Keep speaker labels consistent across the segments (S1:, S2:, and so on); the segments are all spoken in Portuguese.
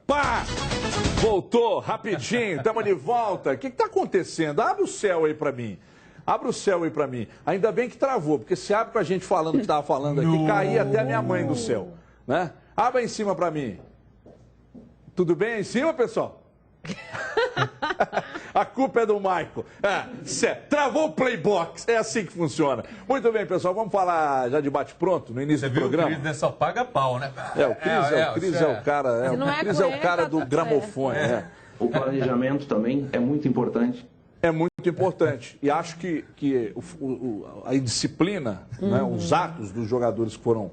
S1: Pá! Voltou, rapidinho, estamos de volta. O que está acontecendo? Abre o céu aí para mim. Abre o céu aí para mim. Ainda bem que travou, porque se abre com a gente falando o que estava falando aqui, caía até a minha mãe do céu. Né? Abre aí em cima para mim. Tudo bem aí em cima, pessoal? A culpa é do Michael. Travou o Playbox. É assim que funciona. Muito bem, pessoal. Vamos falar já de bate-pronto no início do programa.
S2: O Cris só paga pau, né?
S1: O Cris é o cara. O Cris é o cara do gramofone.
S3: O planejamento também é muito importante.
S1: É muito importante. E acho que a indisciplina, né, os atos dos jogadores que foram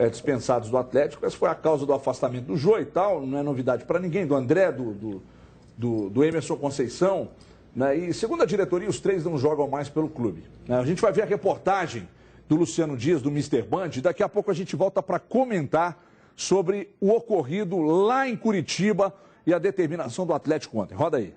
S1: dispensados do Atlético, essa foi a causa do afastamento do Jô e tal, não é novidade para ninguém, do André, do Emerson Conceição, né, e segundo a diretoria, os três não jogam mais pelo clube. Né, a gente vai ver a reportagem do Luciano Dias, do Mr. Band, e daqui a pouco a gente volta para comentar sobre o ocorrido lá em Curitiba e a determinação do Atlético ontem. Roda aí.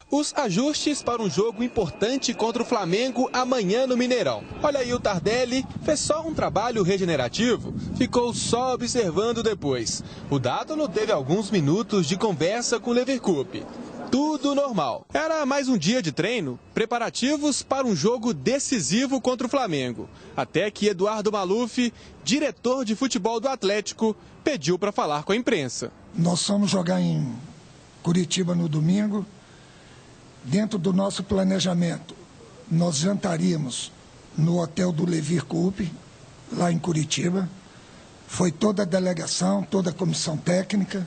S4: Os ajustes para um jogo importante contra o Flamengo amanhã no Mineirão. Olha aí, o Tardelli fez só um trabalho regenerativo, ficou só observando depois. O Dátolo teve alguns minutos de conversa com o Leverkusen. Tudo normal. Era mais um dia de treino, preparativos para um jogo decisivo contra o Flamengo. Até que Eduardo Maluf, diretor de futebol do Atlético, pediu para falar com a imprensa.
S5: Nós fomos jogar em Curitiba no domingo. Dentro do nosso planejamento, nós jantaríamos no hotel do Leverkusen, lá em Curitiba. Foi toda a delegação, toda a comissão técnica.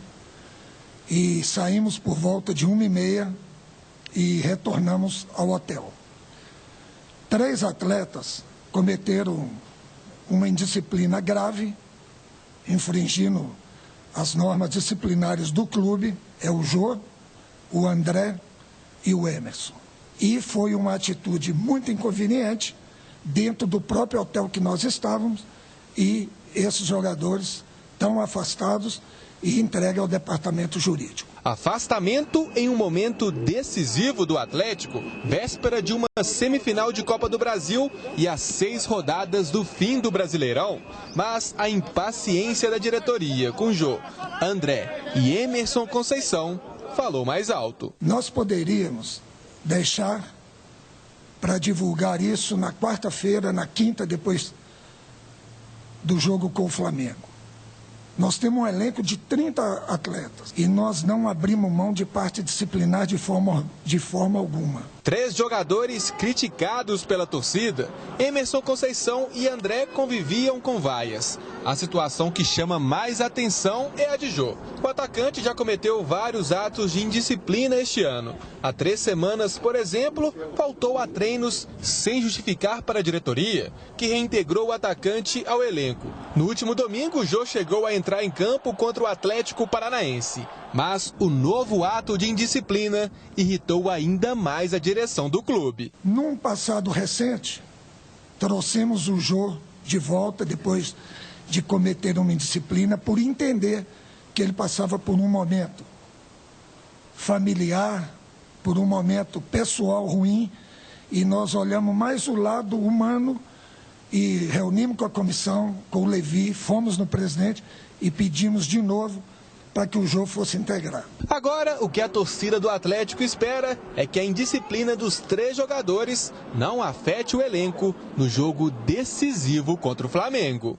S5: E saímos por volta de 1h30 e retornamos ao hotel. 3 atletas cometeram uma indisciplina grave, infringindo as normas disciplinares do clube. É o Jô, o André e o Emerson. E foi uma atitude muito inconveniente dentro do próprio hotel que nós estávamos, e esses jogadores estão afastados e entregues ao departamento jurídico.
S4: Afastamento em um momento decisivo do Atlético, véspera de uma semifinal de Copa do Brasil e às 6 rodadas do fim do Brasileirão. Mas a impaciência da diretoria com Jô, André e Emerson Conceição falou mais alto.
S5: Nós poderíamos deixar para divulgar isso na quarta-feira, na quinta, depois do jogo com o Flamengo. Nós temos um elenco de 30 atletas e nós não abrimos mão de parte disciplinar de forma alguma.
S4: 3 jogadores criticados pela torcida, Emerson Conceição e André conviviam com vaias. A situação que chama mais atenção é a de Jô. O atacante já cometeu vários atos de indisciplina este ano. Há 3 semanas, por exemplo, faltou a treinos sem justificar para a diretoria, que reintegrou o atacante ao elenco. No último domingo, Jô chegou a entrar em campo contra o Atlético Paranaense. Mas o novo ato de indisciplina irritou ainda mais a direção do clube.
S5: Num passado recente, trouxemos o Jô de volta depois de cometer uma indisciplina por entender que ele passava por um momento familiar, por um momento pessoal ruim, e nós olhamos mais o lado humano e reunimos com a comissão, com o Levi, fomos no presidente e pedimos de novo para que o jogo fosse integrado.
S4: Agora, o que a torcida do Atlético espera é que a indisciplina dos 3 jogadores não afete o elenco no jogo decisivo contra o Flamengo.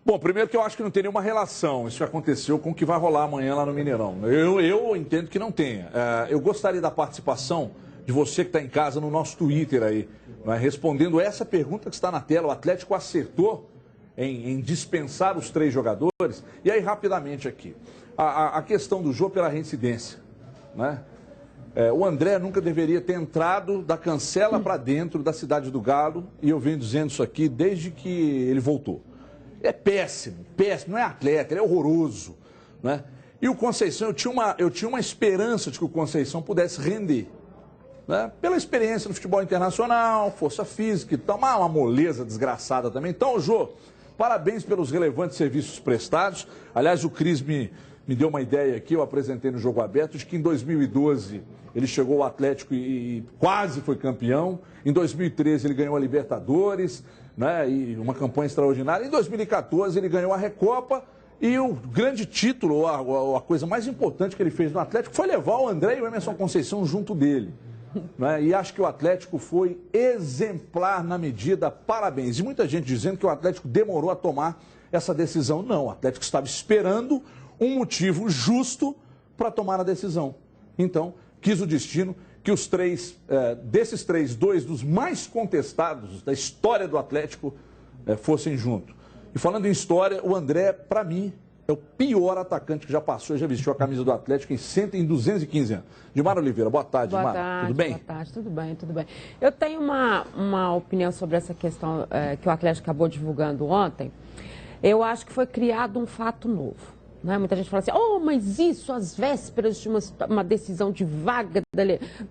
S1: Bom, primeiro que eu acho que não tem nenhuma relação isso que aconteceu com o que vai rolar amanhã lá no Mineirão. Eu entendo que não tenha. Eu gostaria da participação de você que está em casa no nosso Twitter aí, né, respondendo essa pergunta que está na tela. O Atlético acertou em dispensar os 3 jogadores. E aí, rapidamente aqui, a questão do jogo pela reincidência, né? O André nunca deveria ter entrado da cancela para dentro da Cidade do Galo, e eu venho dizendo isso aqui desde que ele voltou. É péssimo, péssimo, não é atleta, ele é horroroso, né? E o Conceição, eu tinha uma esperança de que o Conceição pudesse render, né? Pela experiência no futebol internacional, força física e tal, uma moleza desgraçada também. Então, Jô, parabéns pelos relevantes serviços prestados. Aliás, o Cris me deu uma ideia aqui, eu apresentei no Jogo Aberto, de que em 2012 ele chegou ao Atlético e quase foi campeão. Em 2013 ele ganhou a Libertadores, né, e uma campanha extraordinária. Em 2014 ele ganhou a Recopa E o grande título, a coisa mais importante que ele fez no Atlético foi levar o André e o Emerson Conceição junto dele. Né? E acho que o Atlético foi exemplar na medida, parabéns. E muita gente dizendo que o Atlético demorou a tomar essa decisão. Não, o Atlético estava esperando um motivo justo para tomar a decisão. Então, quis o destino que os três, desses três, dois dos mais contestados da história do Atlético fossem juntos. E falando em história, o André, para mim, é o pior atacante que já passou e já vestiu a camisa do Atlético em 215 anos. Dimara Oliveira, boa tarde,
S2: Boa
S1: Dimara.
S2: tarde,
S1: Tudo bem?
S2: Boa tarde, tudo bem, tudo bem. Eu tenho uma opinião sobre essa questão que o Atlético acabou divulgando ontem. Eu acho que foi criado um fato novo. Né? Muita gente fala assim, mas isso, às vésperas de uma decisão de vaga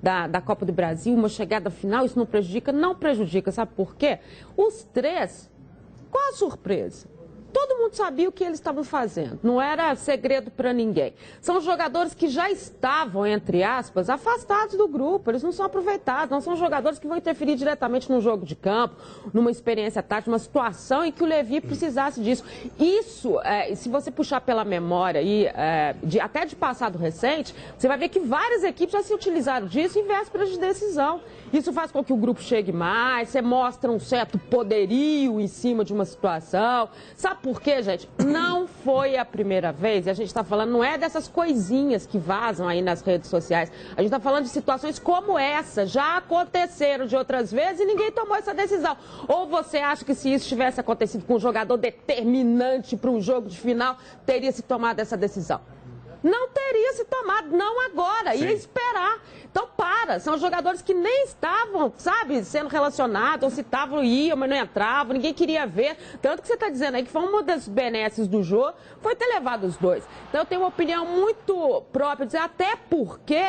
S2: da Copa do Brasil, uma chegada final, isso não prejudica? Não prejudica, sabe por quê? Os três, qual a surpresa? Todo mundo sabia o que eles estavam fazendo, não era segredo para ninguém. São jogadores que já estavam, entre aspas, afastados do grupo, eles não são aproveitados, não são jogadores que vão interferir diretamente num jogo de campo, numa experiência tática, numa situação em que o Levi precisasse disso. Isso, se você puxar pela memória, até de passado recente, você vai ver que várias equipes já se utilizaram disso em vésperas de decisão. Isso faz com que o grupo chegue mais, você mostra um certo poderio em cima de uma situação. Sabe por quê, gente? Não foi a primeira vez, e a gente está falando, não é dessas coisinhas que vazam aí nas redes sociais. A gente está falando de situações como essa, já aconteceram de outras vezes e ninguém tomou essa decisão. Ou você acha que se isso tivesse acontecido com um jogador determinante para um jogo de final, teria se tomado essa decisão? Não teria se tomado, não agora, ia esperar. Então, são jogadores que nem estavam, sabe, sendo relacionados, ou se estavam, iam, mas não entravam, ninguém queria ver. Tanto que você está dizendo aí que foi uma das benesses do jogo, foi ter levado os dois. Então, eu tenho uma opinião muito própria, dizer, até porque,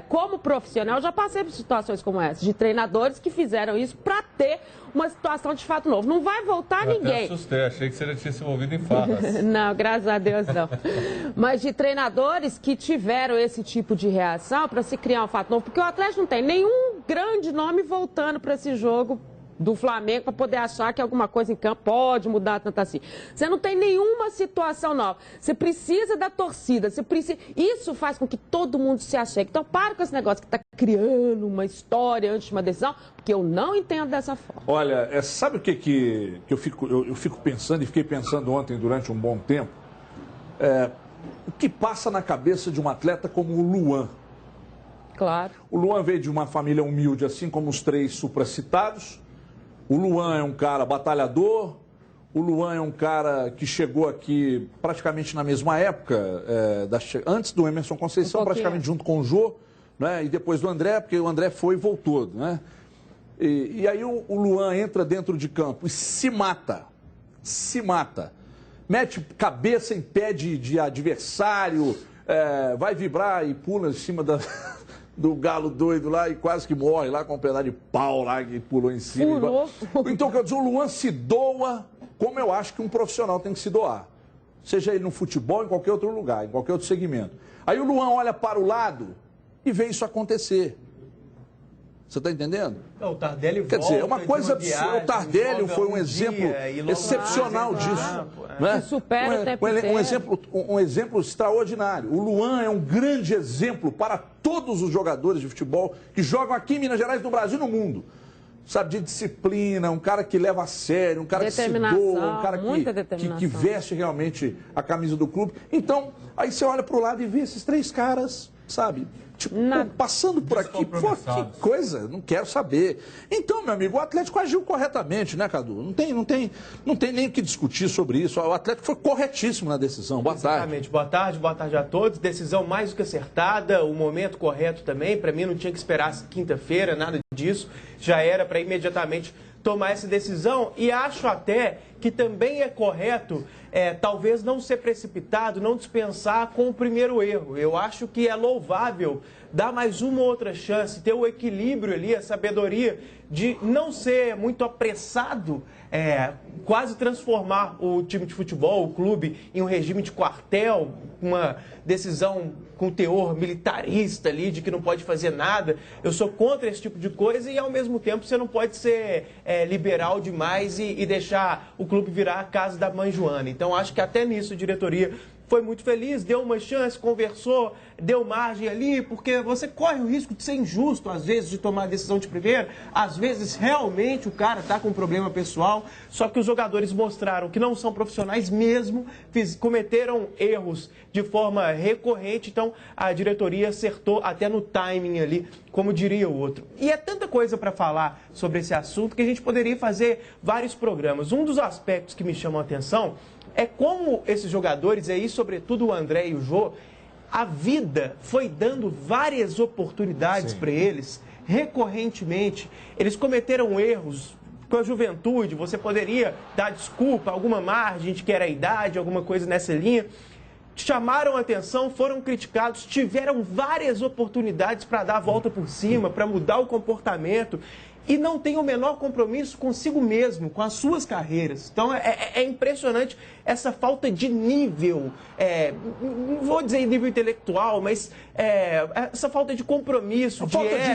S2: como profissional, eu já passei por situações como essa, de treinadores que fizeram isso para ter uma situação de fato novo. Não vai voltar ninguém.
S6: Eu assustei, achei que você já tinha se envolvido em farras.
S2: Não, graças a Deus não. Mas de treinadores que tiveram esse tipo de reação para se criar um fato novo, porque o Atlético não tem nenhum grande nome voltando para esse jogo do Flamengo para poder achar que alguma coisa em campo pode mudar tanto assim. Você não tem nenhuma situação nova. Você precisa da torcida. Isso faz com que todo mundo se achegue. Então, para com esse negócio que está criando uma história antes de uma decisão, porque eu não entendo dessa forma.
S1: Olha, sabe o que eu fico pensando e fiquei pensando ontem durante um bom tempo? O que passa na cabeça de um atleta como o Luan?
S2: Claro.
S1: O Luan veio de uma família humilde, assim como os três supracitados. O Luan é um cara batalhador, o Luan é um cara que chegou aqui praticamente na mesma época, antes do Emerson Conceição, praticamente junto com o Jô, né? E depois do André, porque o André foi e voltou. Né? E aí o Luan entra dentro de campo e se mata, mete cabeça em pé de adversário, vai vibrar e pula em cima do galo doido lá e quase que morre lá com um pedaço de pau lá que pulou em cima. Então, quer dizer, o Luan se doa como eu acho que um profissional tem que se doar. Seja ele no futebol, em qualquer outro lugar, em qualquer outro segmento. Aí o Luan olha para o lado e vê isso acontecer. Você está entendendo?
S7: O Tardelli
S1: Quer dizer, é uma coisa absurda. O Tardelli foi um exemplo excepcional disso. Né?
S2: Que supera o tempo
S1: Um exemplo extraordinário. O Luan é um grande exemplo para todos os jogadores de futebol que jogam aqui em Minas Gerais, no Brasil e no mundo. Sabe, de disciplina, um cara que leva a sério, um cara que se doa, um cara que veste realmente a camisa do clube. Então, aí você olha para o lado e vê esses três caras, sabe? Tipo, passando por aqui, pô, que coisa, não quero saber. Então, meu amigo, o Atlético agiu corretamente, né, Cadu? Não tem nem o que discutir sobre isso. O Atlético foi corretíssimo na decisão. Boa tarde.
S7: Exatamente. Boa tarde a todos. Decisão mais do que acertada, o momento correto também. Para mim, não tinha que esperar quinta-feira, nada disso. Já era para imediatamente tomar essa decisão, e acho até que também é correto, talvez não ser precipitado, não dispensar com o primeiro erro. Eu acho que é louvável dar mais uma outra chance, ter o equilíbrio ali, a sabedoria de não ser muito apressado quase transformar o time de futebol, o clube, em um regime de quartel, uma decisão com teor militarista ali, de que não pode fazer nada. Eu sou contra esse tipo de coisa e, ao mesmo tempo, você não pode ser liberal demais e deixar o clube virar a casa da mãe Joana. Então, acho que até nisso a diretoria foi muito feliz, deu uma chance, conversou, deu margem ali, porque você corre o risco de ser injusto, às vezes, de tomar a decisão de primeira, às vezes, realmente, o cara está com um problema pessoal, só que os jogadores mostraram que não são profissionais mesmo, cometeram erros de forma recorrente, então a diretoria acertou até no timing ali, como diria o outro. E é tanta coisa para falar sobre esse assunto que a gente poderia fazer vários programas. Um dos aspectos que me chamam a atenção é como esses jogadores aí, sobretudo o André e o Jô, a vida foi dando várias oportunidades para eles, recorrentemente. Eles cometeram erros com a juventude, você poderia dar desculpa, alguma margem de que era a idade, alguma coisa nessa linha. Chamaram a atenção, foram criticados, tiveram várias oportunidades para dar a volta por cima, para mudar o comportamento. E não tem o menor compromisso consigo mesmo, com as suas carreiras. Então, é impressionante essa falta de nível, não vou dizer nível intelectual, mas essa falta de compromisso, de ética,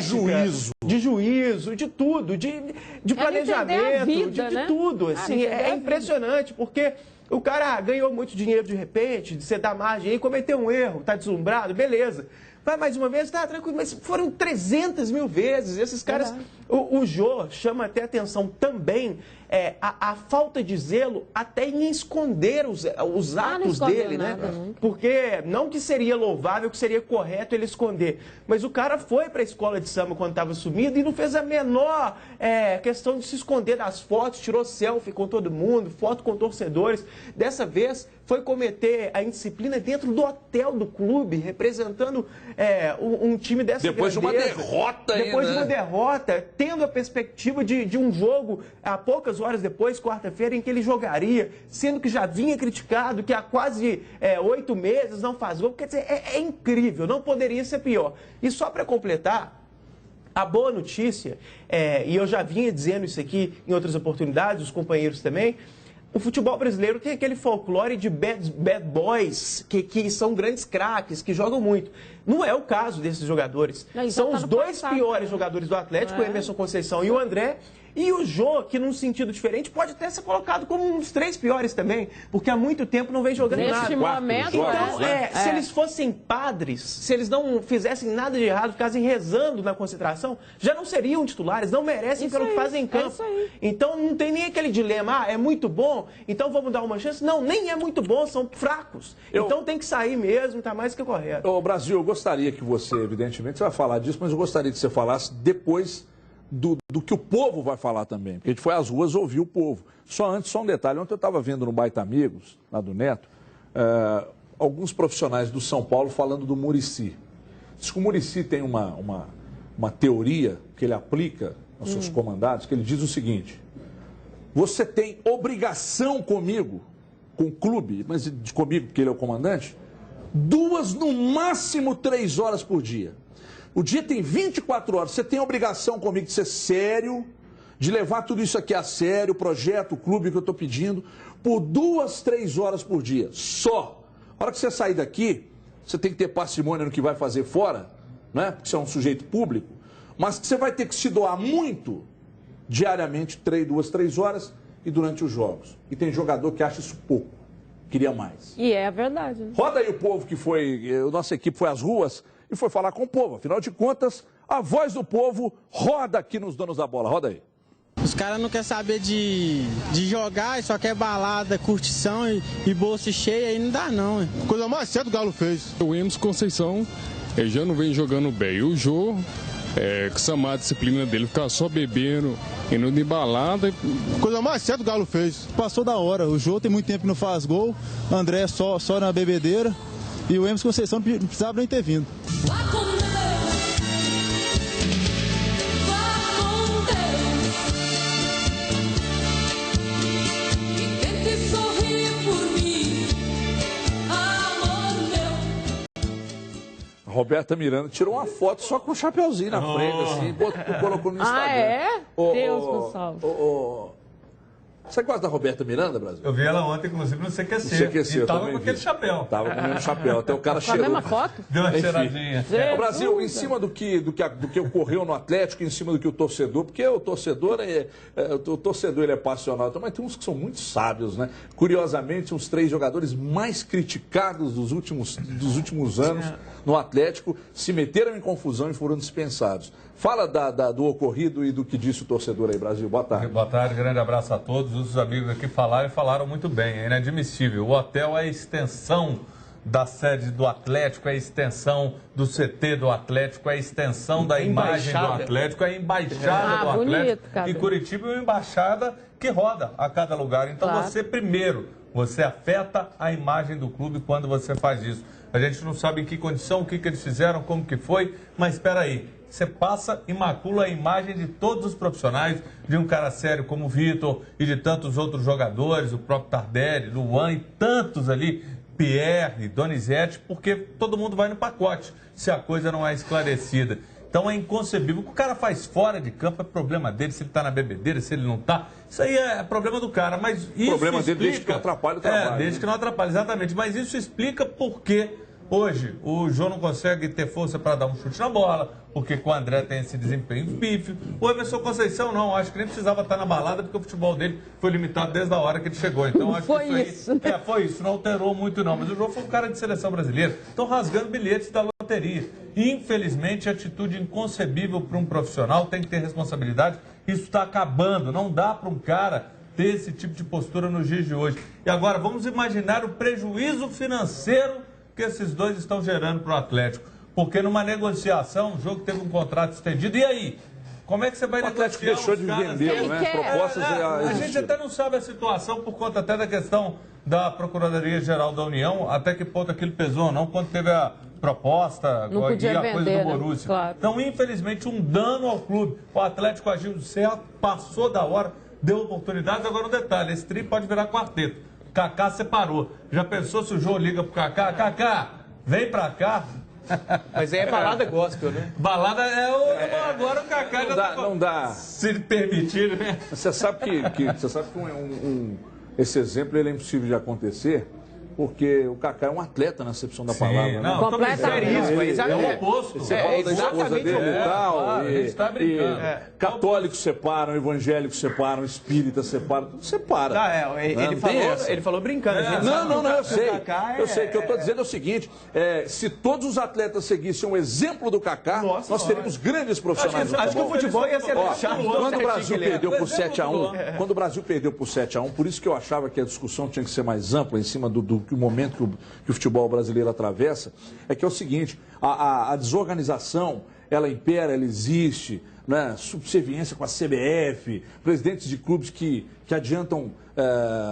S7: de juízo, de tudo, de planejamento,
S2: vida,
S7: de
S2: né?
S7: tudo. Assim, é impressionante, porque o cara ganhou muito dinheiro de repente, de você dar margem aí, cometeu um erro, tá deslumbrado, beleza. Vai mais uma vez, tá tranquilo, mas foram 300 mil vezes. Esses caras, o Jô chama até atenção também a falta de zelo até em esconder os atos dele, né? Porque não que seria louvável, que seria correto ele esconder, mas o cara foi para a escola de samba quando estava sumido e não fez a menor questão de se esconder das fotos, tirou selfie com todo mundo, foto com torcedores. Dessa vez foi cometer a indisciplina dentro do hotel do clube, representando um time dessa
S1: depois
S7: grandeza.
S1: De uma derrota ainda.
S7: Depois de uma derrota, tendo a perspectiva de um jogo, há poucas horas depois, quarta-feira, em que ele jogaria, sendo que já vinha criticado, que há quase 8 meses não faz gol. Quer dizer, é incrível, não poderia ser pior. E só para completar, a boa notícia, e eu já vinha dizendo isso aqui em outras oportunidades, os companheiros também, o futebol brasileiro tem aquele folclore de bad boys, que são grandes craques, que jogam muito. Não é o caso desses jogadores. São os dois piores jogadores do Atlético, o Emerson Conceição e o André. E o Jô, que num sentido diferente, pode até ser colocado como um dos 3 piores também, porque há muito tempo não vem jogando
S2: neste
S7: nada.
S2: Momento,
S7: então, se eles fossem padres, se eles não fizessem nada de errado, ficassem rezando na concentração, já não seriam titulares, não merecem
S2: isso
S7: pelo que
S2: aí,
S7: fazem em campo. Então não tem nem aquele dilema, é muito bom, então vamos dar uma chance. Não, nem é muito bom, são fracos. Então tem que sair mesmo, tá mais que correto.
S1: Ô, Brasil, eu gostaria que você, evidentemente, você vai falar disso, mas eu gostaria que você falasse depois do que o povo vai falar também, porque a gente foi às ruas ouvir o povo. Só um detalhe, ontem eu estava vendo no Baita Amigos, lá do Neto, alguns profissionais do São Paulo falando do Muricy. Diz que o Muricy tem uma teoria que ele aplica aos seus comandados, que ele diz o seguinte: você tem obrigação comigo, com o clube, mas comigo, porque ele é o comandante, 2, no máximo 3 horas por dia. O dia tem 24 horas, você tem a obrigação comigo de ser sério, de levar tudo isso aqui a sério, o projeto, o clube que eu estou pedindo, por 2, 3 horas por dia, só. A hora que você sair daqui, você tem que ter parcimônia no que vai fazer fora, né? Porque você é um sujeito público, mas que você vai ter que se doar muito, diariamente, 2, 3 horas e durante os jogos. E tem jogador que acha isso pouco, queria mais.
S2: E é a verdade, né?
S1: Roda aí o povo que foi, a nossa equipe foi às ruas e foi falar com o povo. Afinal de contas, a voz do povo roda aqui nos Donos da Bola. Roda aí.
S8: Os caras não querem saber de jogar, só quer balada, curtição e bolsa cheia, aí não dá não.
S9: Coisa mais certa o Galo fez.
S10: O Emerson Conceição já não vem jogando bem. O Jô, com essa má disciplina dele, ficar só bebendo, indo de balada.
S9: Coisa mais certa o Galo fez.
S11: Passou da hora. O Jô tem muito tempo que não faz gol. André só na bebedeira. E o Emerson Conceição não precisava nem ter vindo.
S1: A Roberta Miranda tirou uma foto só com o chapeuzinho na frente, assim, colocou no Instagram.
S2: Ah, é? Deus me salve.
S1: Você gosta da Roberta Miranda, Brasil?
S6: Eu vi ela ontem, inclusive, no CQC.
S1: No CQC,
S6: e tava com aquele chapéu.
S1: Tava com o mesmo chapéu, até o cara cheirou.
S2: Com a mesma foto?
S6: Deu uma cheiradinha.
S1: O Brasil, em cima do que ocorreu no Atlético, em cima do que o torcedor, porque o torcedor ele é passional, mas tem uns que são muito sábios, né? Curiosamente, os 3 jogadores mais criticados dos últimos anos no Atlético se meteram em confusão e foram dispensados. Fala do ocorrido e do que disse o torcedor aí, Brasil. Boa tarde.
S6: Boa tarde, grande abraço a todos. Os amigos aqui falaram muito bem, é inadmissível. O hotel é a extensão da sede do Atlético, é a extensão do CT do Atlético, é a extensão da imagem do Atlético, é a embaixada do Atlético. E Curitiba é uma embaixada que roda a cada lugar. Então você primeiro, você afeta a imagem do clube quando você faz isso. A gente não sabe em que condição, o que eles fizeram, como que foi, mas espera aí. Você passa e macula a imagem de todos os profissionais, de um cara sério como o Vitor e de tantos outros jogadores, o próprio Tardelli, Luan e tantos ali, Pierre, Donizete, porque todo mundo vai no pacote se a coisa não é esclarecida. Então é inconcebível. O que o cara faz fora de campo é problema dele, se ele está na bebedeira, se ele não está. Isso aí é problema do cara, mas isso
S1: problema
S6: explica...
S1: dele desde que não atrapalha o trabalho.
S6: Desde que não atrapalha, exatamente. Mas isso explica por que hoje o Jô não consegue ter força para dar um chute na bola, porque com o André tem esse desempenho pífio. O Emerson Conceição não, acho que nem precisava estar na balada, porque o futebol dele foi limitado desde a hora que ele chegou. Então acho que isso aí... Foi isso, não alterou muito não. Mas o Jô foi um cara de seleção brasileira. Estão rasgando bilhetes da loteria. Infelizmente, atitude inconcebível para um profissional, tem que ter responsabilidade. Isso está acabando, não dá para um cara ter esse tipo de postura nos dias de hoje. E agora, vamos imaginar o prejuízo financeiro que esses dois estão gerando para o Atlético. Porque numa negociação, o jogo teve um contrato estendido. E aí? Como é que você vai negociar?
S1: O Atlético deixou de vendê-lo, né? Propostas
S6: a gente até não sabe a situação por conta até da questão da Procuradoria-Geral da União, até que ponto aquilo pesou ou não, quando teve a proposta
S2: não podia
S6: e a
S2: vender,
S6: coisa do
S2: né?
S6: Borussia.
S2: Claro.
S6: Então, infelizmente, um dano ao clube. O Atlético agiu certo, passou da hora, deu oportunidades. Agora um detalhe, esse tri pode virar quarteto. Kaká separou. Já pensou se o Jô liga pro Kaká? Kaká, vem pra cá.
S7: Mas aí é balada gospel, né?
S6: Balada agora o Kaká
S1: não dá.
S6: Se permitir, né?
S1: Você sabe que esse exemplo ele é impossível de acontecer, porque o Kaká é um atleta na acepção da palavra.
S6: Não,
S1: né?
S6: completamente. É o oposto.
S1: Você fala da esposa dele e tal.
S6: A gente está brincando.
S1: Católicos separam, evangélicos separam, espíritas separam, tudo separa.
S7: Ele falou brincando.
S1: Não, eu sei. Eu sei. O que eu estou dizendo é o seguinte: se todos os atletas seguissem o exemplo do Kaká, nós teríamos grandes profissionais.
S7: Acho que o futebol ia ser chato.
S1: Quando o Brasil perdeu por 7-1, quando o Brasil perdeu por 7-1, por isso que eu achava que a discussão tinha que ser mais ampla em cima do momento que o futebol brasileiro atravessa, é que é o seguinte: a desorganização, ela impera, ela existe, né? Subserviência com a CBF, presidentes de clubes que adiantam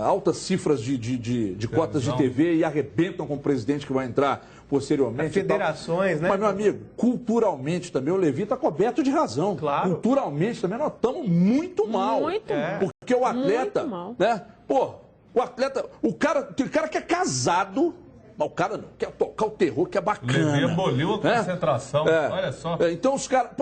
S1: altas cifras de cotas de TV e arrebentam com o presidente que vai entrar posteriormente.
S7: Federações, né?
S1: Mas, meu amigo, culturalmente também o Levi está coberto de razão.
S7: Claro.
S1: Culturalmente também nós estamos muito mal.
S2: Muito mal.
S1: Porque o atleta, né? O atleta, o cara que é casado, mas o cara não quer tocar o terror, que é bacana.
S6: Levi aboliu a concentração, olha só.
S1: Então os caras,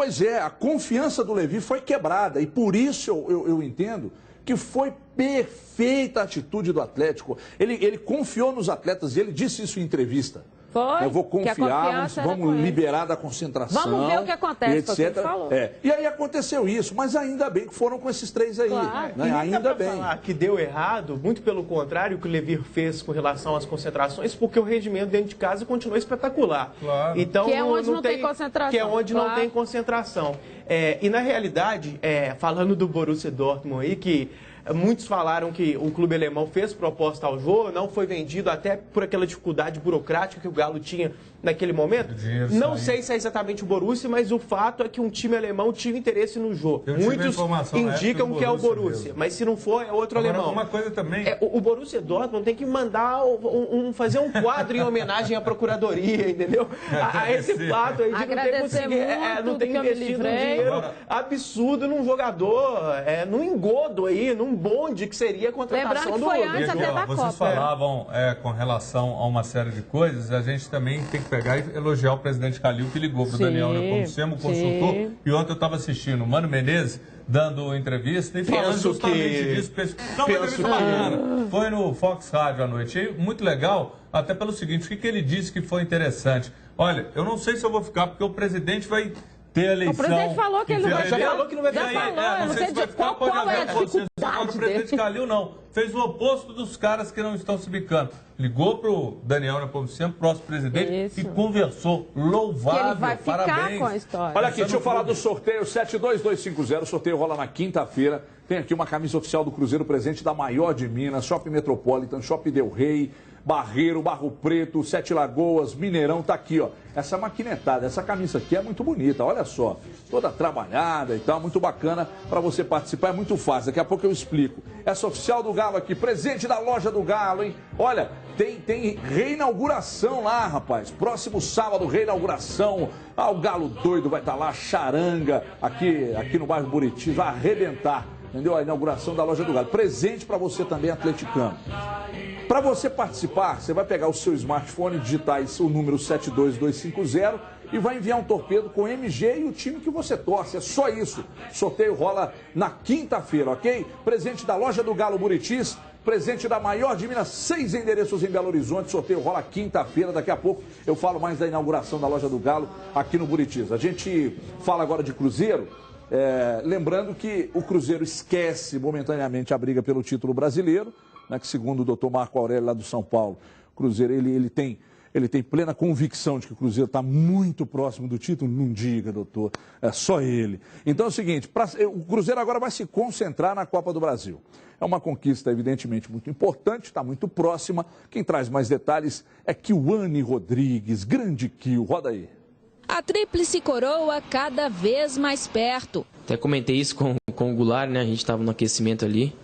S1: a confiança do Levi foi quebrada e por isso eu entendo que foi perfeita a atitude do Atlético. Ele confiou nos atletas e ele disse isso em entrevista.
S2: Foi,
S1: eu vou confiar, vamos liberar da concentração.
S2: Vamos ver o que acontece,
S1: etc.
S2: Foi falou.
S1: E aí aconteceu isso, mas ainda bem que foram com esses 3 aí.
S2: Claro.
S1: Né? Ainda bem.
S7: Falar que deu errado, muito pelo contrário, o que o Levir fez com relação às concentrações, porque o rendimento dentro de casa continuou espetacular.
S6: Claro.
S7: Então,
S2: que é onde não tem concentração.
S7: Que é onde não tem concentração. E na realidade, falando do Borussia Dortmund aí, que muitos falaram que o clube alemão fez proposta ao Jô, não foi vendido até por aquela dificuldade burocrática que o Galo tinha naquele momento. Não sei se é exatamente o Borussia, mas o fato é que um time alemão tinha interesse no Jô. Muitos indicam que é o Borussia, mas se não for, é outro alemão.
S6: Uma coisa também...
S7: O Borussia Dortmund tem que mandar fazer um quadro em homenagem à Procuradoria, entendeu? A esse fato aí de não ter investido um dinheiro absurdo num jogador, num engodo aí, num bonde que seria a contratação
S2: Lembrando que foi antes até da
S6: Vocês
S2: Copa.
S6: falavam com relação a uma série de coisas, a gente também tem que pegar e elogiar o presidente Calil, que ligou para o Daniel Nepomuceno, consultor, e ontem eu estava assistindo o Mano Menezes dando entrevista e falando justamente disso. Não, uma entrevista bacana. Foi no Fox Rádio à noite. E muito legal, até pelo seguinte, o que ele disse que foi interessante? Olha, eu não sei se eu vou ficar, porque o presidente vai ter a eleição.
S2: O presidente falou que ele não vai ficar.
S7: Já falou que não vai ficar.
S2: Eu não sei de qual é a dificuldade
S6: Agora o presidente Calil não. Fez o oposto dos caras que não estão se bicando. Ligou pro Daniel Nepomuceno, próximo presidente, e conversou. Louvável,
S2: que ele vai ficar
S6: parabéns.
S2: com a história.
S1: Olha aqui, deixa eu falar do sorteio 72250. O sorteio rola na quinta-feira. Tem aqui uma camisa oficial do Cruzeiro, presente da maior de Minas, Shopping Metropolitan, Shopping Del Rey, Barreiro, Barro Preto, Sete Lagoas, Mineirão, tá aqui, ó. Essa maquinetada, essa camisa aqui é muito bonita, olha só. Toda trabalhada e tal, muito bacana para você participar, é muito fácil. Daqui a pouco eu explico. Essa oficial do Galo aqui, presente da loja do Galo, hein? Olha, tem reinauguração lá, rapaz. Próximo sábado, reinauguração. Ah, o Galo doido vai estar lá, charanga, aqui no bairro Buriti, vai arrebentar. Entendeu? A inauguração da loja do Galo. Presente para você também, atleticano. Para você participar, você vai pegar o seu smartphone, digitar o número 72250 e vai enviar um torpedo com MG e o time que você torce. É só isso. Sorteio rola na quinta-feira, ok? Presente da loja do Galo Buritis, presente da maior de Minas, 6 endereços em Belo Horizonte. Sorteio rola quinta-feira. Daqui a pouco eu falo mais da inauguração da loja do Galo aqui no Buritis. A gente fala agora de Cruzeiro. Lembrando que o Cruzeiro esquece momentaneamente a briga pelo título brasileiro, né, que segundo o doutor Marco Aurélio lá do São Paulo, o Cruzeiro ele tem plena convicção de que o Cruzeiro está muito próximo do título. Não diga, doutor, é só ele. Então é o seguinte, o Cruzeiro agora vai se concentrar na Copa do Brasil. É uma conquista evidentemente muito importante, está muito próxima. Quem traz mais detalhes é Kiwane Rodrigues, grande Kio, roda aí.
S12: A tríplice coroa cada vez mais perto.
S13: Até comentei isso com o Goulart, né? A gente estava no aquecimento ali.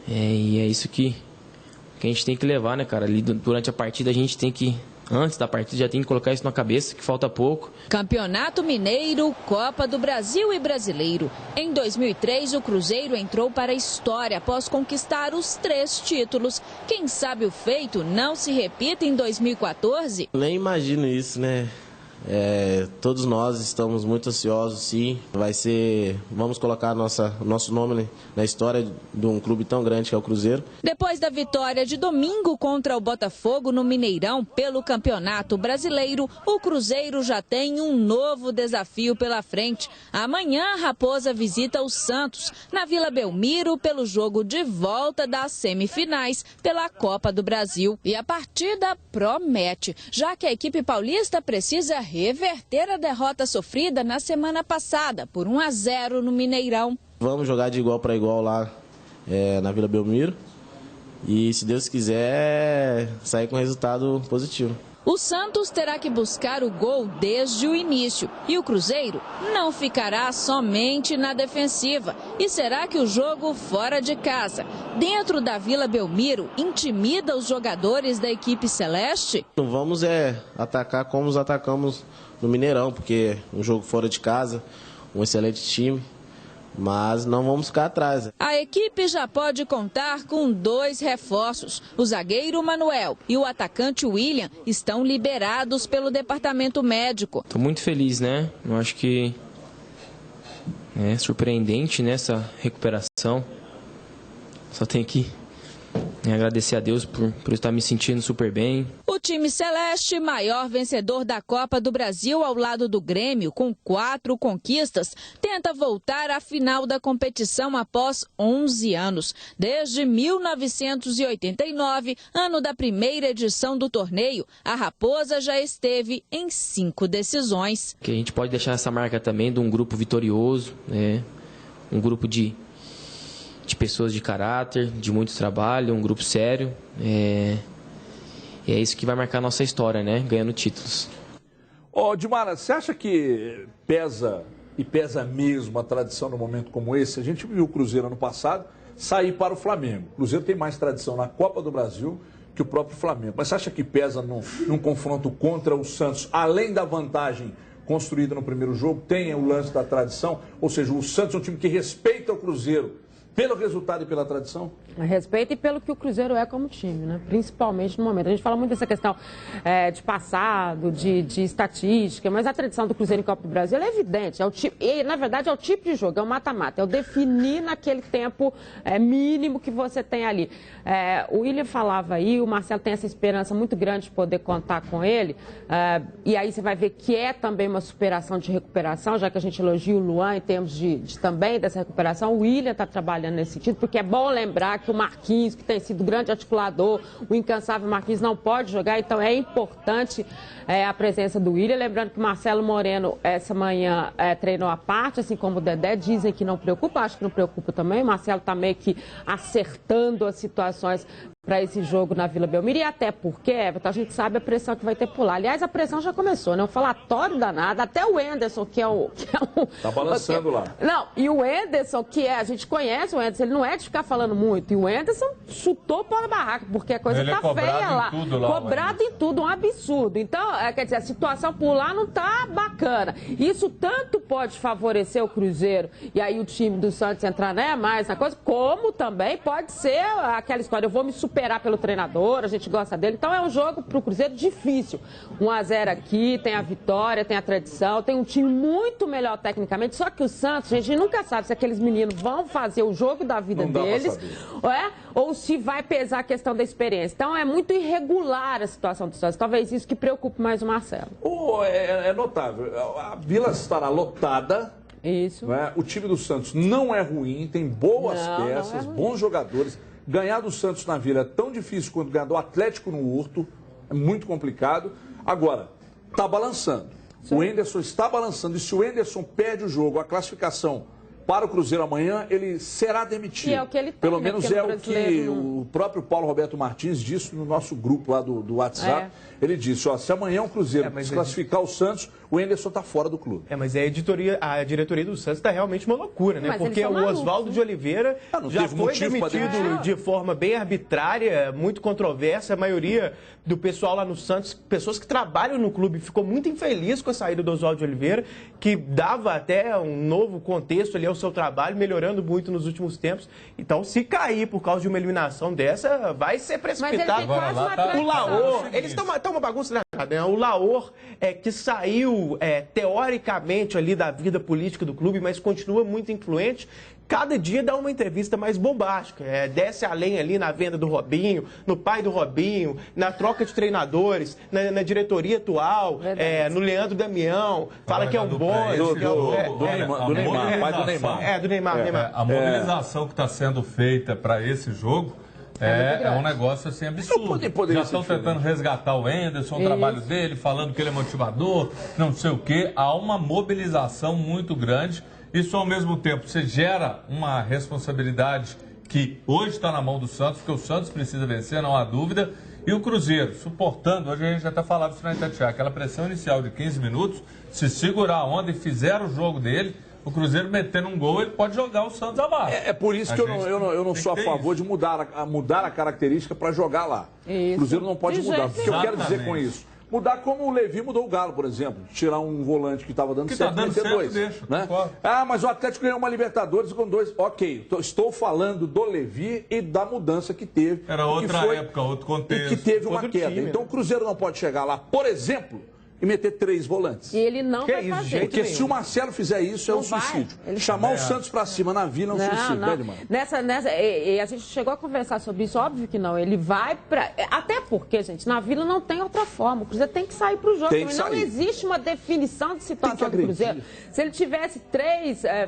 S13: E é isso que a gente tem que levar, né, cara? Ali durante a partida a gente tem que, antes da partida, já tem que colocar isso na cabeça, que falta pouco.
S12: Campeonato Mineiro, Copa do Brasil e Brasileiro. Em 2003, o Cruzeiro entrou para a história após conquistar os 3 títulos. Quem sabe o feito não se repita em 2014?
S14: Nem imagino isso, né? Todos nós estamos muito ansiosos, sim. Vamos colocar nosso nome na história de um clube tão grande que é o Cruzeiro.
S12: Depois da vitória de domingo contra o Botafogo no Mineirão pelo Campeonato Brasileiro, o Cruzeiro já tem um novo desafio pela frente. Amanhã a Raposa visita o Santos na Vila Belmiro pelo jogo de volta das semifinais pela Copa do Brasil. E a partida promete, já que a equipe paulista precisa reverter a derrota sofrida na semana passada por 1-0 no Mineirão.
S14: Vamos jogar de igual para igual lá na Vila Belmiro e, se Deus quiser, sair com resultado positivo.
S12: O Santos terá que buscar o gol desde o início e o Cruzeiro não ficará somente na defensiva. E será que o jogo fora de casa, dentro da Vila Belmiro, intimida os jogadores da equipe celeste?
S14: Não vamos atacar como nos atacamos no Mineirão, porque é um jogo fora de casa, um excelente time. Mas não vamos ficar atrás.
S12: A equipe já pode contar com 2 reforços. O zagueiro Manuel e o atacante William estão liberados pelo departamento médico.
S13: Estou muito feliz, né? Eu acho que é surpreendente nessa recuperação. Só tenho que agradecer a Deus por estar me sentindo super bem.
S12: O time celeste, maior vencedor da Copa do Brasil ao lado do Grêmio, com 4 conquistas, tenta voltar à final da competição após 11 anos. Desde 1989, ano da primeira edição do torneio, a Raposa já esteve em 5 decisões.
S13: Que a gente pode deixar essa marca também de um grupo vitorioso, né? Um grupo de pessoas de caráter, de muito trabalho, um grupo sério. É isso que vai marcar a nossa história, né? Ganhando títulos.
S1: Dimara, você acha que pesa mesmo a tradição num momento como esse? A gente viu o Cruzeiro ano passado sair para o Flamengo. O Cruzeiro tem mais tradição na Copa do Brasil que o próprio Flamengo. Mas você acha que pesa num confronto contra o Santos, além da vantagem construída no primeiro jogo, tem o lance da tradição? Ou seja, o Santos é um time que respeita o Cruzeiro, pelo resultado e pela tradição?
S2: A respeito e pelo que o Cruzeiro é como time, né? Principalmente no momento. A gente fala muito dessa questão de passado, de estatística, mas a tradição do Cruzeiro em Copa do Brasil é evidente. E, na verdade, é o tipo de jogo, é o mata-mata, é o definir naquele tempo mínimo que você tem ali. O William falava aí, o Marcelo tem essa esperança muito grande de poder contar com ele, e aí você vai ver que é também uma superação de recuperação, já que a gente elogia o Luan em termos também dessa recuperação. O William está trabalhando nesse sentido, porque é bom lembrar que o Marquinhos, que tem sido grande articulador, o incansável Marquinhos não pode jogar, então é importante a presença do William. Lembrando que o Marcelo Moreno, essa manhã, treinou à parte, assim como o Dedé, dizem que não preocupa, acho que não preocupa também. O Marcelo está meio que acertando as situações para esse jogo na Vila Belmiro, e até porque, Everton, a gente sabe a pressão que vai ter por lá. Aliás, a pressão já começou, né? Um falatório danado, até o Enderson, que é um...
S1: Tá balançando lá.
S2: Não, e o Enderson, a gente conhece o Enderson, ele não é de ficar falando muito, e o Enderson chutou para a barraca, porque a coisa tá feia lá. Cobrado em tudo, um absurdo. Então, quer dizer, a situação por lá não tá bacana. Isso tanto pode favorecer o Cruzeiro, e aí o time do Santos entrar, né, mais na coisa, como também pode ser aquela história, eu vou me superar pelo treinador, a gente gosta dele. Então é um jogo para o Cruzeiro difícil. 1-0 aqui, tem a vitória, tem a tradição, tem um time muito melhor tecnicamente, só que o Santos, a gente nunca sabe se aqueles meninos vão fazer o jogo da vida deles, ou se vai pesar a questão da experiência. Então é muito irregular a situação do Santos. Talvez isso que preocupe mais o Marcelo.
S1: É notável. A Vila estará lotada.
S2: Isso.
S1: Né? O time do Santos não é ruim, tem boas peças, bons jogadores. Ganhar do Santos na Vila é tão difícil quanto ganhar do Atlético no Horto. É muito complicado. Agora, está balançando. Sim. O Enderson está balançando. E se o Enderson perde o jogo, a classificação para o Cruzeiro amanhã, ele será demitido.
S2: E é o que ele tem,
S1: pelo menos é o que
S2: não...
S1: o próprio Paulo Roberto Martins disse no nosso grupo lá do WhatsApp. Ele disse, se amanhã o Cruzeiro desclassificar o Santos, o Enderson está fora do clube.
S7: Mas a diretoria do Santos está realmente uma loucura, né?
S2: Mas
S7: porque o Oswaldo de Oliveira já foi demitido de forma bem arbitrária, muito controversa. A maioria do pessoal lá no Santos, pessoas que trabalham no clube, ficou muito infeliz com a saída do Oswaldo de Oliveira, que dava até um novo contexto ali ao seu trabalho, melhorando muito nos últimos tempos. Então, se cair por causa de uma eliminação dessa, vai ser precipitado. O Laor, eles estão uma bagunça danada, né? O Laor, que saiu teoricamente ali da vida política do clube, mas continua muito influente, cada dia dá uma entrevista mais bombástica. Desce além ali na venda do Robinho, no pai do Robinho, na troca de treinadores, na diretoria atual, no Leandro Damião, fala que é um bom...
S1: Do Neymar, pai do Neymar.
S7: Do Neymar.
S6: A mobilização que está sendo feita para esse jogo é um negócio assim absurdo. Já estão tentando resgatar o Enderson, o trabalho dele, falando que ele é motivador, não sei o quê. Há uma mobilização muito grande. Isso, ao mesmo tempo, você gera uma responsabilidade que hoje está na mão do Santos, porque o Santos precisa vencer, não há dúvida. E o Cruzeiro, suportando, hoje a gente até falava isso na Itatiaia, aquela pressão inicial de 15 minutos, se segurar a onda e fizer o jogo dele, o Cruzeiro metendo um gol, ele pode jogar o Santos abaixo.
S1: É por isso que eu não sou a favor de mudar a característica para jogar lá.
S2: Isso.
S1: O Cruzeiro não pode mudar. O que eu quero dizer com isso? Mudar como o Levi mudou o Galo, por exemplo. Tirar um volante que estava dando certo e meter dois. Né? Mas o Atlético ganhou uma Libertadores com dois. Ok, estou falando do Levi e da mudança que teve.
S6: Era outra época, outro contexto.
S1: E que teve uma queda. Então o Cruzeiro não pode chegar lá, por exemplo, e meter 3 volantes.
S2: E ele não vai fazer.
S1: Porque se o Marcelo fizer isso, é um suicídio. Chamar o Santos pra cima na Vila é um suicídio, né, Edmar?
S2: A gente chegou a conversar sobre isso, óbvio que não. Ele vai pra... Até porque, gente, na Vila não tem outra forma. O Cruzeiro tem que sair pro jogo. Não existe uma definição de situação do Cruzeiro. Se ele tivesse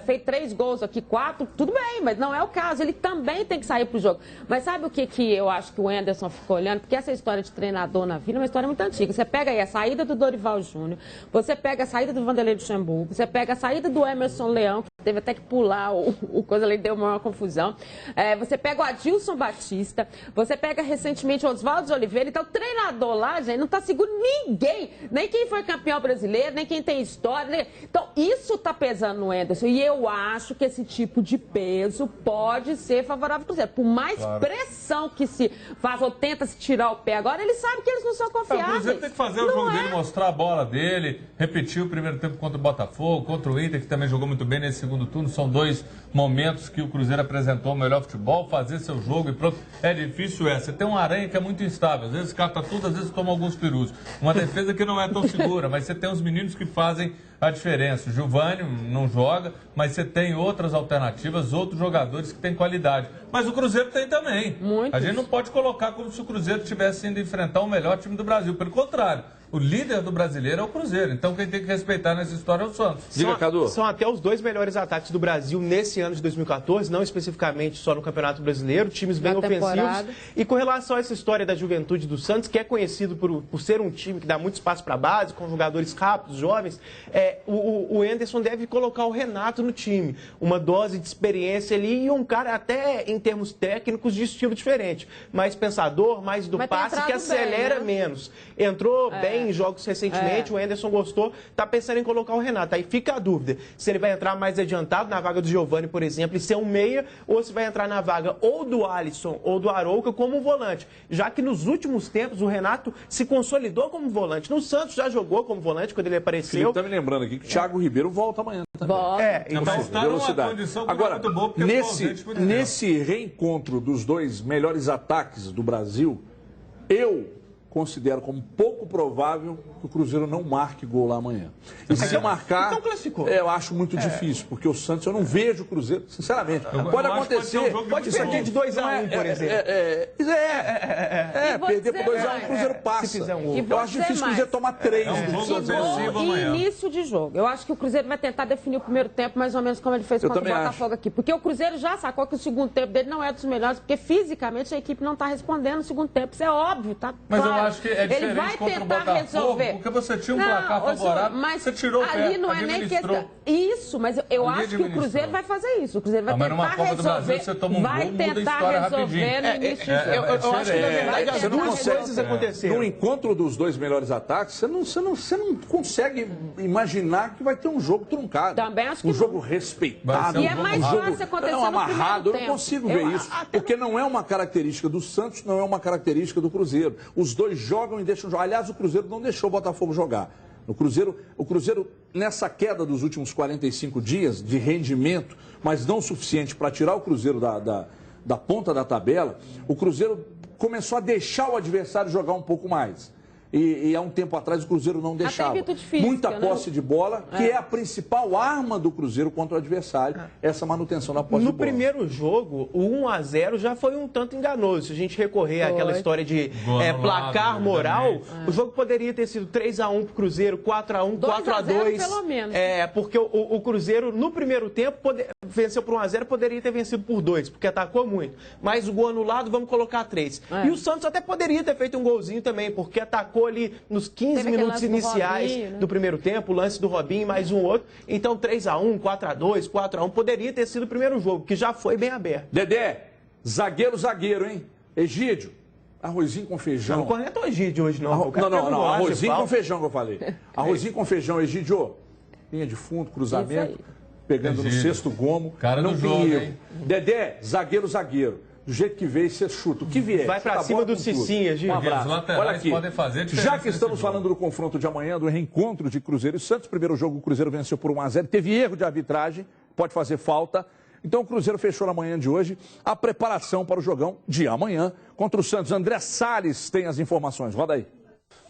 S2: feito 3 gols aqui, 4, tudo bem, mas não é o caso. Ele também tem que sair pro jogo. Mas sabe o que eu acho que o Enderson ficou olhando? Porque essa história de treinador na Vila é uma história muito antiga. Você pega aí a saída do Dorival Júnior, você pega a saída do Vanderlei Luxemburgo, você pega a saída do Emerson Leão, que teve até que pular o coisa ali, deu uma confusão. Você pega o Adilson Batista, você pega recentemente o Oswaldo de Oliveira. Então, o treinador lá, gente, não está seguro ninguém, nem quem foi campeão brasileiro, nem quem tem história. Então, isso está pesando no Enderson. E eu acho que esse tipo de peso pode ser favorável ao Cruzeiro. Por mais pressão que se faz ou tenta se tirar o pé agora, ele sabe que eles não são confiáveis.
S6: O Cruzeiro tem que fazer o jogo dele, mostrar a bola dele, repetir o primeiro tempo contra o Botafogo, contra o Inter, que também jogou muito bem nesse segundo turno, são 2 momentos que o Cruzeiro apresentou o melhor futebol, fazer seu jogo e pronto. É difícil Você tem um Aranha que é muito instável, às vezes cata tudo, às vezes toma alguns perus. Uma defesa que não é tão segura, mas você tem os meninos que fazem a diferença. O Giovani não joga, mas você tem outras alternativas, outros jogadores que têm qualidade. Mas o Cruzeiro tem também.
S2: Muitos.
S6: A gente não pode colocar como se o Cruzeiro estivesse indo enfrentar o melhor time do Brasil. Pelo contrário, o líder do brasileiro é o Cruzeiro. Então quem tem que respeitar nessa história é o Santos.
S1: Diga, Cadu.
S7: São até os 2 melhores ataques do Brasil nesse ano de 2014, não especificamente só no Campeonato Brasileiro, times bem ofensivos. E com relação a essa história da juventude do Santos, que é conhecido por ser um time que dá muito espaço para a base, com jogadores rápidos, jovens, o Anderson deve colocar o Renato no time. Uma dose de experiência ali e um cara até em termos técnicos de estilo diferente. Mais pensador, mais do passe, que acelera menos. Entrou bem em jogos recentemente, o Anderson gostou, tá pensando em colocar o Renato. Aí fica a dúvida se ele vai entrar mais adiantado na vaga do Giovani, por exemplo, e ser um meia, ou se vai entrar na vaga ou do Alisson ou do Arouca como volante. Já que nos últimos tempos o Renato se consolidou como volante. No Santos já jogou como volante quando ele apareceu.
S1: Felipe tá me lembrando aqui que o Thiago Ribeiro volta amanhã também.
S6: Então está numa condição
S1: agora,
S6: muito boa, porque
S1: nesse reencontro dos 2 melhores ataques do Brasil, eu considero como pouco provável que o Cruzeiro não marque gol lá amanhã. E se marcar,
S7: então classificou.
S1: Eu acho muito difícil, porque o Santos, eu não vejo o Cruzeiro, sinceramente. Pode acontecer.
S7: Pode perder de 2-1, por exemplo.
S1: Perder por 2-1, o Cruzeiro passa.
S7: Se fizer um gol.
S1: Eu acho difícil o Cruzeiro tomar 3.
S6: É um jogo ofensivo
S2: E
S6: amanhã.
S2: início de jogo. Eu acho que o Cruzeiro vai tentar definir o primeiro tempo mais ou menos como ele fez contra o Botafogo aqui. Porque o Cruzeiro já sacou que o segundo tempo dele não é dos melhores, porque fisicamente a equipe não está respondendo no segundo tempo. Isso é óbvio, tá?
S6: Mas
S2: claro.
S6: eu acho que é diferente contra o Botafogo, porque você tinha um placar favorável,
S2: mas
S6: você tirou o pé,
S2: ali não é nem questão. Isso, mas eu acho que o Cruzeiro vai fazer isso. O Cruzeiro vai tentar resolver.
S6: Você toma um
S2: vai
S6: gol, muda a
S2: tentar
S6: história
S2: resolver no início de jogo.
S7: Eu acho que na verdade as duas coisas aconteceram.
S1: No encontro dos 2 melhores ataques, você não consegue imaginar que vai ter um jogo truncado.
S2: Também acho que
S1: um jogo respeitado.
S2: E é mais fácil acontecer no
S1: amarrado.
S2: primeiro
S1: Eu não consigo ver isso. Porque não é uma característica do Santos, não é uma característica do Cruzeiro. Os 2 jogam e deixam jogar. Aliás, o Cruzeiro não deixou o Botafogo jogar. O Cruzeiro, nessa queda dos últimos 45 dias de rendimento, mas não suficiente para tirar o Cruzeiro da ponta da tabela, o Cruzeiro começou a deixar o adversário jogar um pouco mais. E há um tempo atrás o Cruzeiro não deixava. Muita posse de bola, que é a principal arma do Cruzeiro contra o adversário, essa manutenção da posse de bola.
S7: No primeiro jogo, o 1-0 já foi um tanto enganoso. Se a gente recorrer àquela história de placar moral, o jogo poderia ter sido 3-1 pro Cruzeiro, 4-1, 4-2.
S2: Pelo menos.
S7: Porque o Cruzeiro, no primeiro tempo, venceu por 1-0, poderia ter vencido por 2, porque atacou muito. Mas o gol anulado, vamos colocar 3. E o Santos até poderia ter feito um golzinho também, porque atacou ali nos 15 minutos iniciais do primeiro tempo, o lance do Robinho e mais um outro. Então 3-1, 4-2, 4-1, poderia ter sido o primeiro jogo, que já foi bem aberto.
S1: Dedé, zagueiro, hein? Egídio, arrozinho com feijão.
S7: Não correto o Egídio hoje, não.
S1: Não, arrozinho com feijão que eu falei. Arrozinho com feijão, Egídio. Linha de fundo, cruzamento, pegando
S6: Egídio,
S1: no sexto gomo.
S6: Cara
S1: não
S6: do jogo, hein?
S1: Dedé, zagueiro. Do jeito que veio, você chuta. O que vier.
S7: Vai pra cima do Cicinha, gente.
S1: Um abraço.
S6: Os laterais
S1: Olha aqui.
S6: podem fazer
S1: Já que estamos falando do confronto de amanhã, do reencontro de Cruzeiro e Santos, primeiro jogo o Cruzeiro venceu por 1-0, teve erro de arbitragem, pode fazer falta. Então o Cruzeiro fechou na manhã de hoje a preparação para o jogão de amanhã contra o Santos. André Salles tem as informações. Roda aí.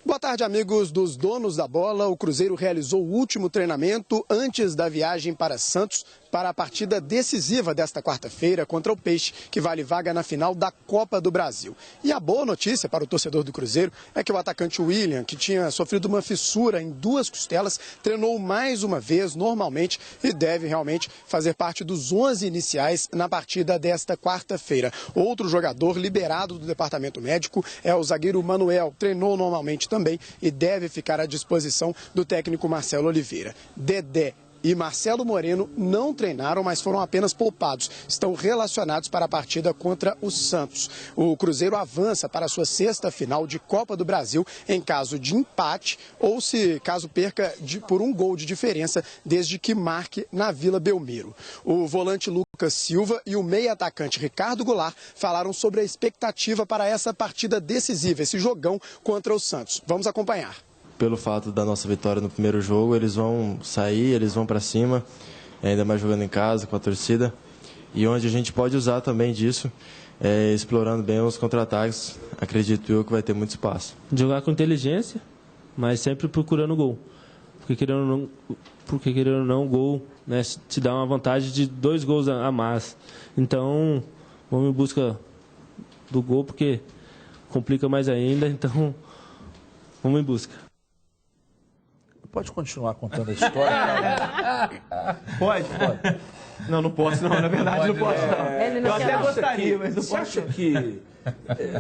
S15: Boa tarde, amigos dos donos da bola. O Cruzeiro realizou o último treinamento antes da viagem para Santos para a partida decisiva desta quarta-feira contra o Peixe, que vale vaga na final da Copa do Brasil. E a boa notícia para o torcedor do Cruzeiro é que o atacante William, que tinha sofrido uma fissura em 2 costelas, treinou mais uma vez normalmente e deve realmente fazer parte dos 11 iniciais na partida desta quarta-feira. Outro jogador liberado do departamento médico é o zagueiro Manuel, treinou normalmente também e deve ficar à disposição do técnico Marcelo Oliveira. Dedé e Marcelo Moreno não treinaram, mas foram apenas poupados. Estão relacionados para a partida contra o Santos. O Cruzeiro avança para a sua 6ª final de Copa do Brasil em caso de empate ou se caso perca por um gol de diferença, desde que marque na Vila Belmiro. O volante Lucas Silva e o meia-atacante Ricardo Goulart falaram sobre a expectativa para essa partida decisiva, esse jogão contra o Santos. Vamos acompanhar.
S14: Pelo fato da nossa vitória no primeiro jogo, eles vão sair, eles vão para cima
S16: ainda mais jogando em casa com a torcida, e onde a gente pode usar também disso, explorando bem os contra-ataques, acredito eu que vai ter muito espaço.
S17: Jogar com inteligência, mas sempre procurando gol, porque querendo ou não, o gol, né, te dá uma vantagem de 2 gols a mais. Então, vamos em busca do gol, porque complica mais ainda, então vamos em busca.
S1: Pode continuar contando a história?
S7: Pode. Não posso, não. Na verdade, não posso, não. Eu até gostaria, mas não posso.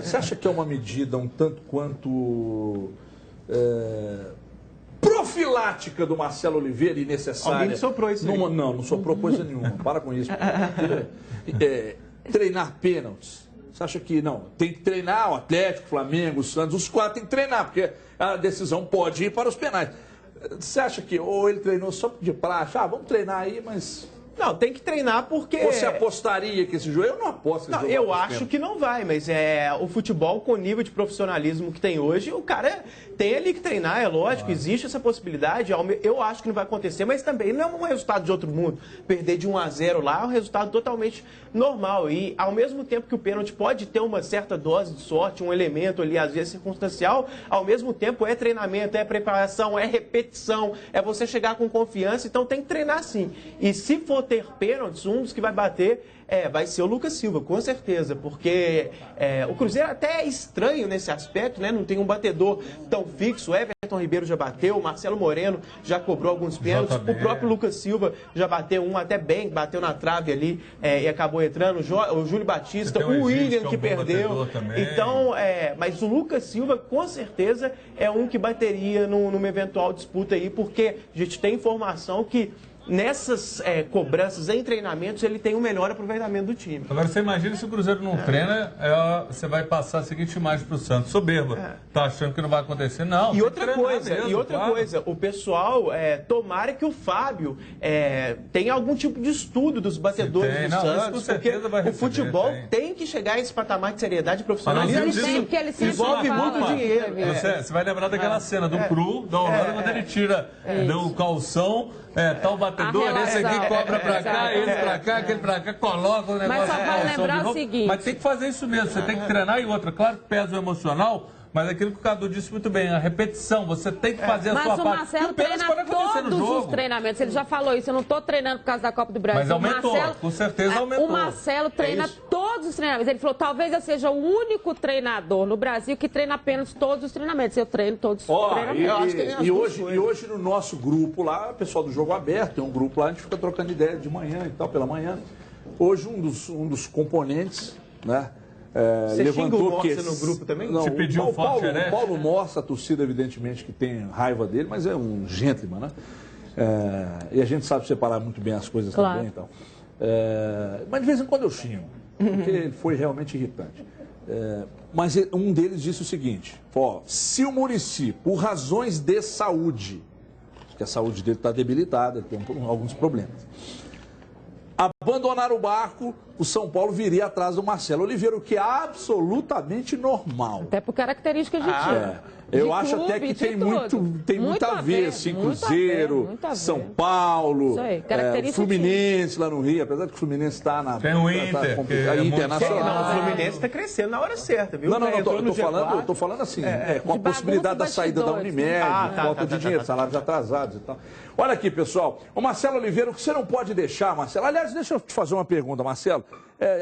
S1: Você acha que é uma medida um tanto quanto profilática do Marcelo Oliveira e necessária?
S7: Alguém soprou isso aí.
S1: Não soprou coisa nenhuma. Para com isso. Treinar pênaltis. Você acha que não? Tem que treinar o Atlético, o Flamengo, o Santos, os 4 tem que treinar, porque a decisão pode ir para os penais. Você acha que ou ele treinou só de praxe? Vamos treinar aí, mas...
S7: Não, tem que treinar porque...
S1: Você apostaria que esse jogo... Eu não aposto que esse jogo...
S7: Eu acho que não vai, mas o futebol com o nível de profissionalismo que tem hoje, o cara tem ali que treinar, é lógico, existe essa possibilidade. Eu acho que não vai acontecer, mas também não é um resultado de outro mundo. Perder de 1-0 lá é um resultado totalmente normal. E ao mesmo tempo que o pênalti pode ter uma certa dose de sorte, um elemento ali, às vezes circunstancial, ao mesmo tempo é treinamento, é preparação, é repetição, é você chegar com confiança, então tem que treinar sim. E se for ter pênaltis, um dos que vai bater vai ser o Lucas Silva, com certeza, porque o Cruzeiro até é estranho nesse aspecto, né? Não tem um batedor tão fixo. O Everton Ribeiro já bateu, o Marcelo Moreno já cobrou alguns pênaltis, o próprio Lucas Silva já bateu um até bem, bateu na trave ali e acabou entrando, o Júlio Batista, o William que perdeu. Então, mas o Lucas Silva com certeza é um que bateria numa eventual disputa aí, porque a gente tem informação que nessas cobranças em treinamentos, ele tem o melhor aproveitamento do time.
S6: Agora, você imagina se o Cruzeiro não treina, você vai passar a seguinte imagem para o Santos: soberba. Tá achando que não vai acontecer? Não.
S7: E outra coisa, o pessoal, tomara que o Fábio tenha algum tipo de estudo dos batedores do Santos, porque o futebol tem que chegar a esse patamar de seriedade e profissionalismo. Envolve muito dinheiro.
S6: Você vai lembrar daquela cena do Cru, da Holanda, quando ele tira o calção. Tal batedor, esse aqui cobra pra cá, esse pra cá, aquele pra cá, coloca o negócio.
S2: Mas só vai lembrar o seguinte...
S6: Mas tem que fazer isso mesmo, você tem que treinar. E outra, claro que pesa o emocional, mas aquilo que o Cadu disse muito bem, a repetição, você tem que fazer a sua parte.
S2: Mas o Marcelo treina todos os treinamentos, ele já falou isso, eu não estou treinando por causa da Copa do Brasil.
S6: Mas aumentou, com certeza aumentou.
S2: O Marcelo treina todos os treinamentos, ele falou, talvez eu seja o único treinador no Brasil que treina apenas todos os treinamentos, eu treino todos os treinamentos.
S1: E hoje no nosso grupo lá, o pessoal do Jogo Aberto, tem um grupo lá, a gente fica trocando ideia de manhã e tal, pela manhã. Hoje um dos componentes, né?
S7: Você
S1: levantou
S7: xinga o no grupo também?
S1: Não,
S6: você pediu
S1: o Paulo mostra a torcida, evidentemente, que tem raiva dele, mas é um gentleman, né? E a gente sabe separar muito bem as coisas também. Então. Mas de vez em quando eu xingo, porque ele foi realmente irritante. Mas um deles disse o seguinte: se o Muricy, por razões de saúde, que a saúde dele está debilitada, tem alguns problemas, abandonar o barco, o São Paulo viria atrás do Marcelo Oliveira, o que é absolutamente normal.
S2: Até por características de time.
S1: Eu acho até que tem muito a ver, assim, Cruzeiro, São Paulo, Fluminense lá no Rio, apesar de que o Fluminense está na...
S6: Tem o Inter,
S7: internacional. O Fluminense está crescendo na hora certa, viu?
S1: Não, eu tô falando assim, com a possibilidade da saída da Unimed, falta de dinheiro, salários atrasados e tal. Olha aqui, pessoal, o Marcelo Oliveira, o que você não pode deixar, Marcelo... Aliás, deixa eu te fazer uma pergunta, Marcelo.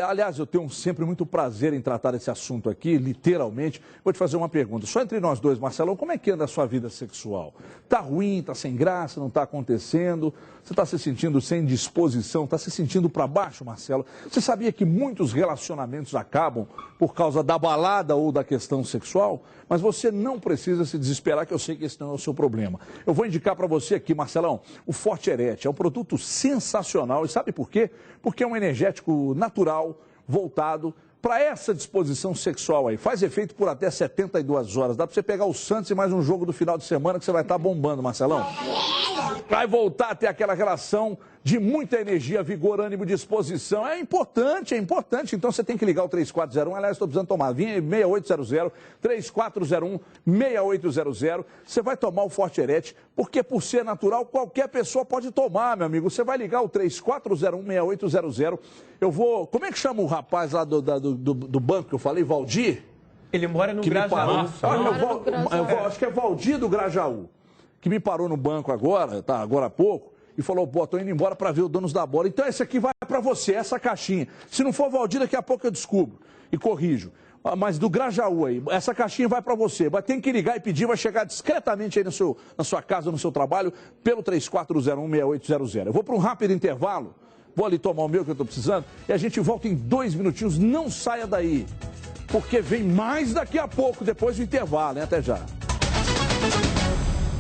S1: Aliás, eu tenho sempre muito prazer em tratar esse assunto aqui, literalmente. Vou te fazer uma pergunta. Só entre nós dois, Marcelão, como é que anda a sua vida sexual? Tá ruim, tá sem graça, não tá acontecendo? Você está se sentindo sem disposição, está se sentindo para baixo, Marcelo? Você sabia que muitos relacionamentos acabam por causa da balada ou da questão sexual? Mas você não precisa se desesperar, que eu sei que esse não é o seu problema. Eu vou indicar para você aqui, Marcelão, o Forte Erete. É um produto sensacional. E sabe por quê? Porque é um energético natural, voltado para essa disposição sexual aí. Faz efeito por até 72 horas. Dá para você pegar o Santos e mais um jogo do final de semana que você vai estar bombando, Marcelão. Vai voltar a ter aquela relação de muita energia, vigor, ânimo, disposição. É importante. Então você tem que ligar o 3401. Aliás, estou precisando tomar. Vinha 6800, 3401-6800. Você vai tomar o Forte Erecte, porque por ser natural, qualquer pessoa pode tomar, meu amigo. Você vai ligar o 3401-6800. Eu vou... Como é que chama o rapaz lá do banco que eu falei, Valdir?
S7: Ele mora no Grajaú.
S1: Acho que é Valdir do Grajaú, que me parou no banco agora há pouco, e falou, pô, tô indo embora para ver o Donos da Bola. Então esse aqui vai para você, essa caixinha. Se não for Valdir, daqui a pouco eu descubro e corrijo. Mas do Grajaú aí, essa caixinha vai para você. Tem que ligar e pedir, vai chegar discretamente aí na sua casa, no seu trabalho, pelo 3401-6800. Eu vou para um rápido intervalo, vou ali tomar o meu que eu tô precisando, e a gente volta em 2 minutinhos. Não saia daí, porque vem mais daqui a pouco, depois do intervalo, hein? Até já.